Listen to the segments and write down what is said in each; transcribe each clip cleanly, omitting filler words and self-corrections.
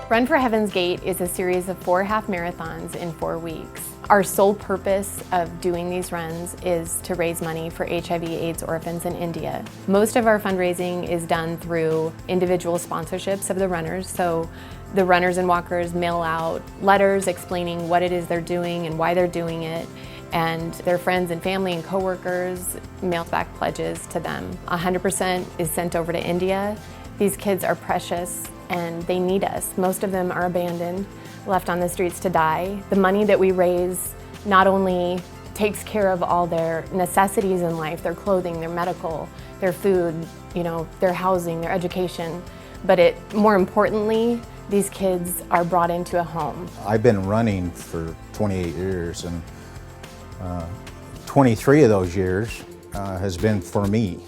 Run for Heaven's Gate is a series of 4 half marathons in 4 weeks. Our sole purpose of doing these runs is to raise money for HIV/AIDS orphans in India. Most of our fundraising is done through individual sponsorships of the runners, so the runners and walkers mail out letters explaining what it is they're doing and why they're doing it, and their friends and family and coworkers mail back pledges to them. 100% is sent over to India. These kids are precious and they need us. Most of them are abandoned, left on the streets to die. The money that we raise not only takes care of all their necessities in life, their clothing, their medical, their food, their housing, their education, but more importantly, these kids are brought into a home. I've been running for 28 years, and 23 of those years has been for me.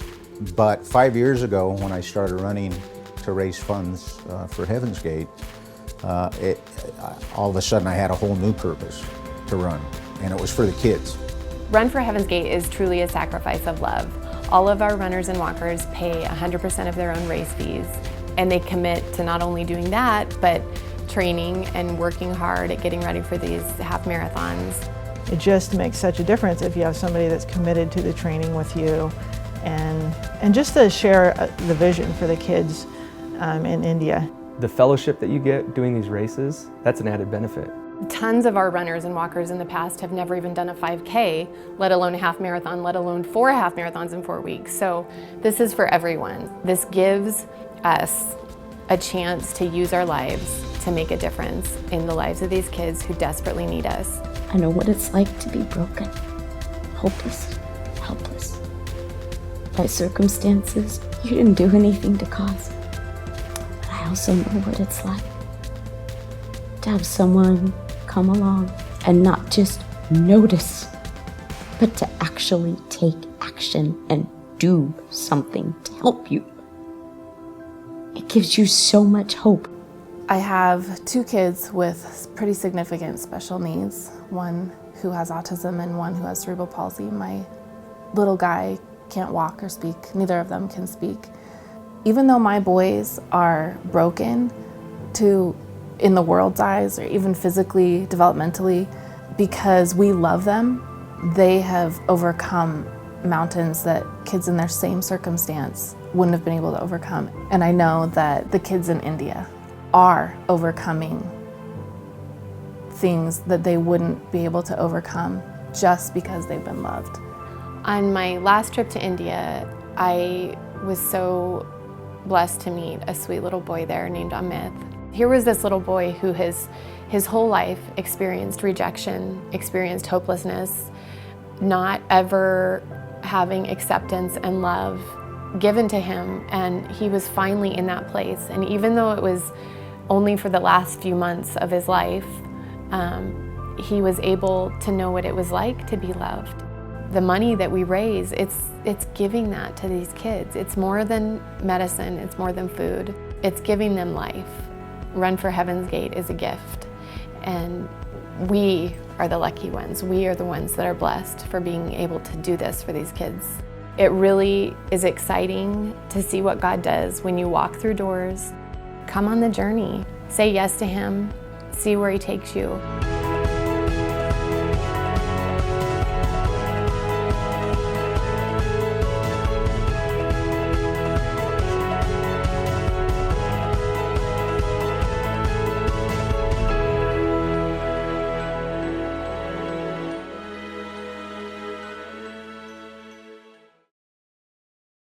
But 5 years ago, when I started running to raise funds for Heaven's Gate, all of a sudden I had a whole new purpose to run, and it was for the kids. Run for Heaven's Gate is truly a sacrifice of love. All of our runners and walkers pay 100% of their own race fees, and they commit to not only doing that, but training and working hard at getting ready for these half marathons. It just makes such a difference if you have somebody that's committed to the training with you, and just to share the vision for the kids in India. The fellowship that you get doing these races, that's an added benefit. Tons of our runners and walkers in the past have never even done a 5K, let alone a half marathon, let alone 4 half marathons in 4 weeks. So this is for everyone. This gives us a chance to use our lives to make a difference in the lives of these kids who desperately need us. I know what it's like to be broken, hopeless, helpless. By circumstances you didn't do anything to cause. But I also know what it's like to have someone come along and not just notice, but to actually take action and do something to help you. It gives you so much hope. I have 2 kids with pretty significant special needs, one who has autism and one who has cerebral palsy. My little guy can't walk or speak, neither of them can speak. Even though my boys are broken in the world's eyes, or even physically, developmentally, because we love them, they have overcome mountains that kids in their same circumstance wouldn't have been able to overcome. And I know that the kids in India are overcoming things that they wouldn't be able to overcome just because they've been loved. On my last trip to India, I was so blessed to meet a sweet little boy there named Amit. Here was this little boy who his whole life experienced rejection, experienced hopelessness, not ever having acceptance and love given to him, and he was finally in that place. And even though it was only for the last few months of his life, he was able to know what it was like to be loved. The money that we raise, it's giving that to these kids. It's more than medicine, it's more than food. It's giving them life. Run for Heaven's Gate is a gift, and we are the lucky ones. We are the ones that are blessed for being able to do this for these kids. It really is exciting to see what God does when you walk through doors. Come on the journey. Say yes to Him. See where He takes you.